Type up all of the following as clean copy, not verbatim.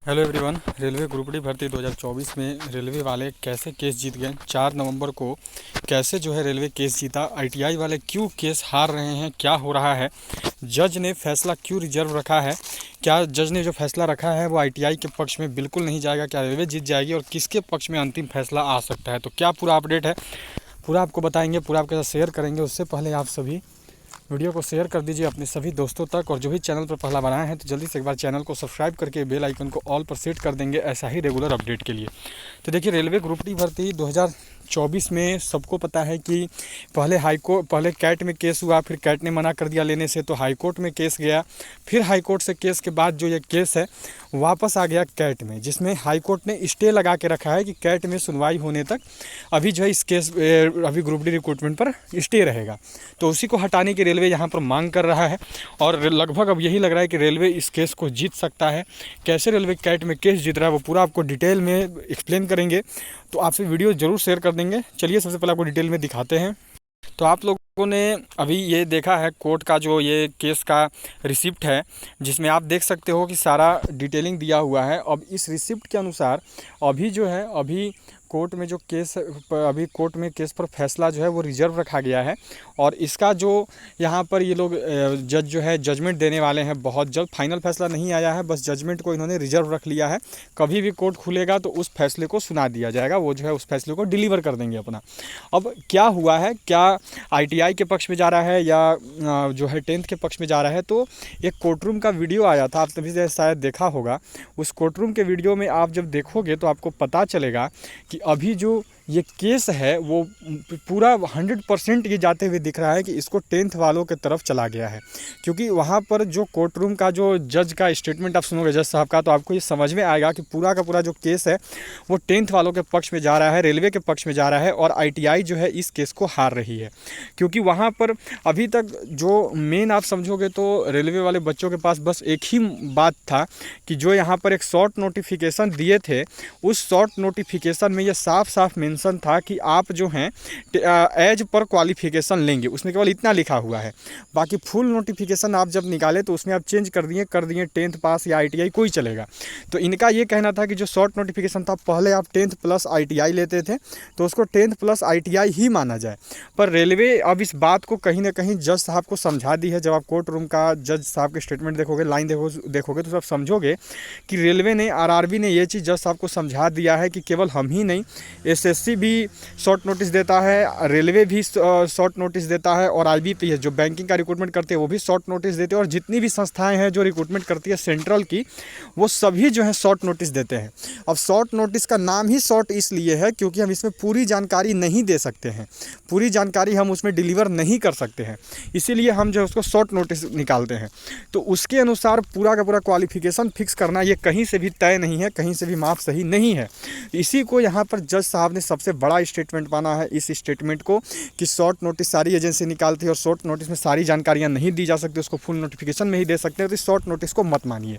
Hello everyone. Railway group D भर्ती 2024 में railway वाले कैसे केस जीत गए, 4 नवंबर को कैसे रेलवे केस जीता, आईटीआई वाले क्यों केस हार रहे हैं, क्या हो रहा है, जज ने फैसला क्यों रिजर्व रखा है, क्या जज ने जो फैसला रखा है वो आईटीआई के पक्ष में बिल्कुल नहीं जाएगा, क्या रेलवे जीत जाएगी और किसके पक्ष में अंतिम फैसला आ सकता है, तो क्या पूरा अपडेट है, पूरा आपको बताएंगे, पूरा आपके साथ शेयर करेंगे। उससे पहले आप सभी वीडियो को शेयर कर दीजिए अपने सभी दोस्तों तक, और जो भी चैनल पर पहला बनाए हैं तो जल्दी से एक बार चैनल को सब्सक्राइब करके बेल आइकन को ऑल पर सेट कर देंगे ऐसा ही रेगुलर अपडेट के लिए। तो देखिए, रेलवे ग्रुप डी भर्ती 2024 में सबको पता है कि पहले कैट में केस हुआ, फिर कैट ने मना कर दिया लेने से, तो हाई कोर्ट में केस गया, फिर हाई कोर्ट से केस के बाद जो ये केस है वापस आ गया कैट में, जिसमें हाई कोर्ट ने स्टे लगा के रखा है कि कैट में सुनवाई होने तक अभी इस केस अभी ग्रुप डी रिक्रूटमेंट पर स्टे रहेगा। तो उसी को हटाने की रेलवे यहाँ पर मांग कर रहा है और लगभग अब यही लग रहा है कि रेलवे इस केस को जीत सकता है। कैसे रेलवे कैट में केस जीत रहा है वो पूरा आपको डिटेल में एक्सप्लेन करेंगे, तो आपसे वीडियो ज़रूर शेयर कर देंगे। चलिए सबसे पहले आपको डिटेल में दिखाते हैं। तो आप लोगों ने अभी ये देखा है कोर्ट का जो ये केस का रिसिप्ट है, जिसमें आप देख सकते हो कि सारा डिटेलिंग दिया हुआ है। अब इस रिसिप्ट के अनुसार अभी कोर्ट में जो केस अभी कोर्ट में केस पर फैसला जो है वो रिजर्व रखा गया है, और इसका जो यहाँ पर ये लोग जज जो है जजमेंट देने वाले हैं बहुत जल्द। फाइनल फैसला नहीं आया है, बस जजमेंट को इन्होंने रिजर्व रख लिया है। कभी भी कोर्ट खुलेगा तो उस फैसले को सुना दिया जाएगा, वो जो है उस फैसले को डिलीवर कर देंगे अपना। अब क्या हुआ है, क्या आईटीआई के पक्ष में जा रहा है या जो है 10th के पक्ष में जा रहा है, तो एक कोर्टरूम का वीडियो आया था, आप सभी से शायद देखा होगा। उस कोर्टरूम के वीडियो में आप जब देखोगे तो आपको पता चलेगा कि अभी जो ये केस है वो पूरा 100% ये जाते हुए दिख रहा है कि इसको 10th वालों के तरफ चला गया है, क्योंकि वहाँ पर जो कोर्ट रूम का जो जज का स्टेटमेंट आप सुनोगे जज साहब का, तो आपको ये समझ में आएगा कि पूरा का पूरा जो केस है वो 10th वालों के पक्ष में जा रहा है, रेलवे के पक्ष में जा रहा है, और आईटीआई जो है इस केस को हार रही है। क्योंकि वहाँ पर अभी तक जो मेन आप समझोगे तो रेलवे वाले बच्चों के पास बस एक ही बात था कि जो यहाँ पर एक शॉर्ट नोटिफिकेशन दिए थे, उस शॉर्ट नोटिफिकेशन में ये साफ साफ था कि आप जो हैं एज पर क्वालिफिकेशन लेंगे, उसमें केवल इतना लिखा हुआ है। बाकी फुल नोटिफिकेशन आप जब निकाले तो उसमें आप चेंज कर दिए 10th पास या आईटीआई कोई चलेगा। तो इनका ये कहना था कि जो शॉर्ट नोटिफिकेशन था पहले आप 10th प्लस आईटीआई लेते थे तो उसको 10th प्लस आईटीआई ही माना जाए। पर रेलवे अब इस बात को कहीं ना कहीं जज साहब को समझा दी है। जब आप कोर्ट रूम का जज साहब के स्टेटमेंट देखोगे, लाइन देखोगे तो सब समझोगे कि रेलवे ने आरआरबी ने ये चीज़ जज साहब को समझा दिया है कि केवल हम ही नहीं, एसएससी भी शॉर्ट नोटिस देता है, रेलवे भी शॉर्ट नोटिस देता है, और आईबीपी है जो बैंकिंग का रिक्रूटमेंट करते हैं वो भी शॉर्ट नोटिस देते हैं, और जितनी भी संस्थाएं हैं जो रिक्रूटमेंट करती है सेंट्रल की, वो सभी जो है शॉर्ट नोटिस देते हैं। अब शॉर्ट नोटिस का नाम ही शॉर्ट इसलिए है क्योंकि हम इसमें पूरी जानकारी नहीं दे सकते हैं, पूरी जानकारी हम उसमें डिलीवर नहीं कर सकते हैं, इसीलिए हम जो है उसको शॉर्ट नोटिस निकालते हैं। तो उसके अनुसार पूरा का पूरा क्वालिफिकेशन फिक्स करना ये कहीं से भी तय नहीं है, कहीं से भी माप सही नहीं है। इसी को यहाँ पर जज साहब ने सबसे बड़ा स्टेटमेंट माना है, इस स्टेटमेंट को, कि शॉर्ट नोटिस सारी एजेंसी निकालती है और शॉर्ट नोटिस में सारी जानकारियां नहीं दी जा सकती, उसको फुल नोटिफिकेशन में ही दे सकते हैं। तो इस शॉर्ट नोटिस को मत मानिए।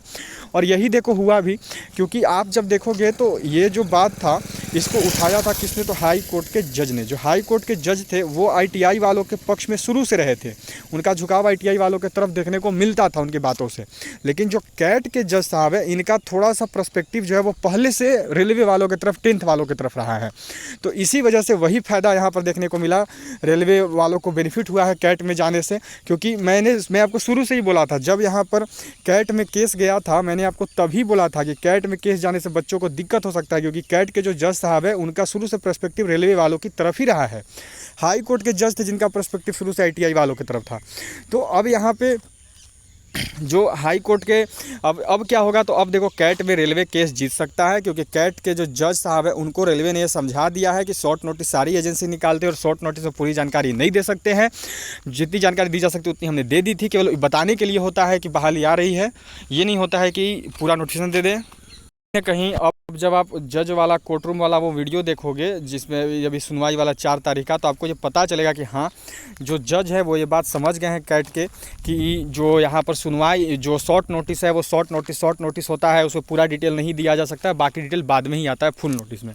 और यही देखो हुआ भी, क्योंकि आप जब देखोगे तो ये जो बात था इसको उठाया था किसने, तो हाई कोर्ट के जज ने। जो हाई कोर्ट के जज थे वो आईटीआई वालों के पक्ष में शुरू से रहे थे, उनका झुकाव आईटीआई वालों की तरफ देखने को मिलता था उनकी बातों से। लेकिन जो कैट के जज साहब है इनका थोड़ा सा पर्सपेक्टिव जो है वो पहले से रेलवे वालों की तरफ, 10th वालों की तरफ रहा है। तो इसी वजह से वही फ़ायदा यहाँ पर देखने को मिला, रेलवे वालों को बेनिफिट हुआ है कैट में जाने से। क्योंकि मैं आपको शुरू से ही बोला था, जब यहाँ पर कैट में केस गया था मैंने आपको तभी बोला था कि कैट में केस जाने से बच्चों को दिक्कत हो सकता है, क्योंकि कैट के जो जज साहब है उनका शुरू से पर्सपेक्टिव रेलवे वालों की तरफ ही रहा है। हाई कोर्ट के जज थे जिनका पर्सपेक्टिव शुरू से आईटीआई वालों की तरफ था। तो अब यहाँ पे जो हाई कोर्ट के अब क्या होगा, तो अब देखो कैट में रेलवे केस जीत सकता है, क्योंकि कैट के जो जज साहब है उनको रेलवे ने ये समझा दिया है कि शॉर्ट नोटिस सारी एजेंसी निकालते हैं और शॉर्ट नोटिस में पूरी जानकारी नहीं दे सकते हैं। जितनी जानकारी दी जा सकती उतनी हमने दे दी थी, केवल बताने के लिए होता है कि बहाली आ रही है, ये नहीं होता है कि पूरा नोटिफिकेशन दे दें। कहीं अब अब जब आप जज वाला कोर्ट रूम वाला वो वीडियो देखोगे जिसमें अभी सुनवाई वाला 4 तारीख का, तो आपको ये पता चलेगा कि हाँ, जो जज है वो ये बात समझ गए हैं कैट के कि जो यहाँ पर सुनवाई जो शॉर्ट नोटिस है वो शॉर्ट नोटिस होता है, उसमें पूरा डिटेल नहीं दिया जा सकता है, बाकी डिटेल बाद में ही आता है फुल नोटिस में,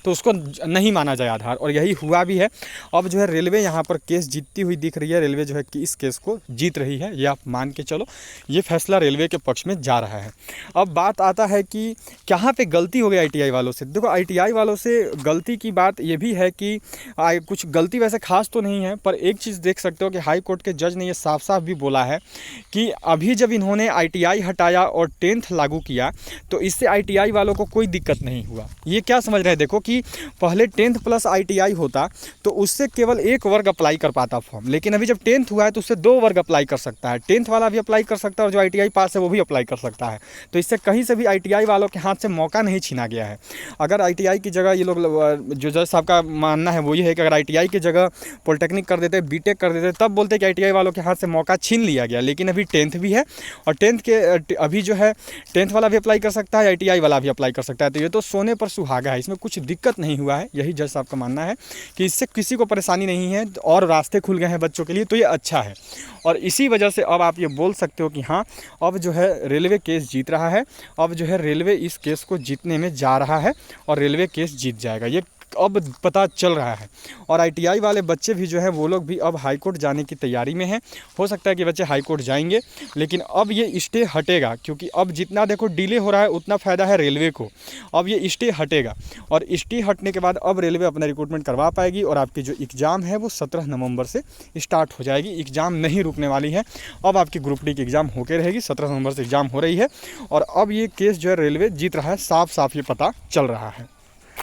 तो उसको नहीं माना जाए आधार। और यही हुआ भी है। अब जो है रेलवे यहाँ पर केस जीतती हुई दिख रही है। रेलवे जो है कि इस केस को जीत रही है, ये आप मान के चलो, ये फैसला रेलवे के पक्ष में जा रहा है। अब बात आता है कि कहाँ पे गलती हो गई आईटीआई वालों से। देखो, आईटीआई वालों से गलती की बात ये भी है कि कुछ गलती वैसे खास तो नहीं है, पर एक चीज़ देख सकते हो कि हाई कोर्ट के जज ने ये साफ साफ भी बोला है कि अभी जब इन्होंने आईटीआई हटाया और 10th लागू किया तो इससे आईटीआई वालों को कोई दिक्कत नहीं हुआ। ये क्या समझ रहे हैं, देखो कि पहले 10th प्लस आईटीआई होता तो उससे केवल एक वर्ग अप्लाई कर पाता फॉर्म, लेकिन अभी जब 10th हुआ है तो उससे 2 वर्ग अप्लाई कर सकता है। 10th वाला भी अप्लाई कर सकता है और जो आईटीआई पास है वो भी अप्लाई कर सकता है। तो इससे कहीं से भी आईटीआई वालों के हाथ से मौका नहीं छीना गया है। अगर आईटीआई की जगह ये लोग, जो जज साहब का मानना है वो ये है कि अगर आईटीआई की जगह पॉलिटेक्निक कर देते, बीटेक कर देते, तब बोलते कि आईटीआई वालों के हाथ से मौका छीन लिया गया। लेकिन अभी 10th भी है और 10th के अभी जो है 10th वाला भी अप्लाई कर सकता है, आईटीआई वाला भी अप्लाई कर सकता है। तो ये तो सोने पर सुहागा है, इसमें कुछ दिक्कत नहीं हुआ है। यही जज साहब का मानना है कि इससे किसी को परेशानी नहीं है और रास्ते खुल गए हैं बच्चों के लिए, तो ये अच्छा है। और इसी वजह से अब आप ये बोल सकते हो कि हाँ, अब जो है रेलवे केस जीत रहा है। अब जो है रेलवे इस केस को जीतने में जा रहा है और रेलवे केस जीत जाएगा, ये अब पता चल रहा है। और आईटीआई वाले बच्चे भी जो है वो लोग भी अब हाई कोर्ट जाने की तैयारी में हैं। हो सकता है कि बच्चे हाई कोर्ट जाएंगे, लेकिन अब ये स्टे हटेगा, क्योंकि अब जितना देखो डिले हो रहा है उतना फ़ायदा है रेलवे को। अब ये स्टे हटेगा और स्टे हटने के बाद अब रेलवे अपना रिक्रूटमेंट करवा पाएगी और आपकी जो एग्ज़ाम है वो 17 नवंबर से स्टार्ट हो जाएगी। एग्ज़ाम नहीं रुकने वाली है, अब आपकी ग्रुप डी की एग्ज़ाम होकर रहेगी। 17 नवंबर से एग्ज़ाम हो रही है और अब ये केस जो है रेलवे जीत रहा है, साफ साफ ये पता चल रहा है।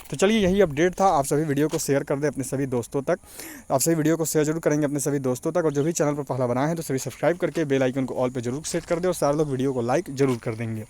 तो चलिए, यही अपडेट था। आप सभी वीडियो को शेयर कर दें अपने सभी दोस्तों तक। आप सभी वीडियो को शेयर जरूर करेंगे अपने सभी दोस्तों तक, और जो भी चैनल पर पहला बनाए हैं तो सभी सब्सक्राइब करके बेल आइकन को ऑल पे जरूर सेट कर दें और सारे लोग वीडियो को लाइक जरूर कर देंगे।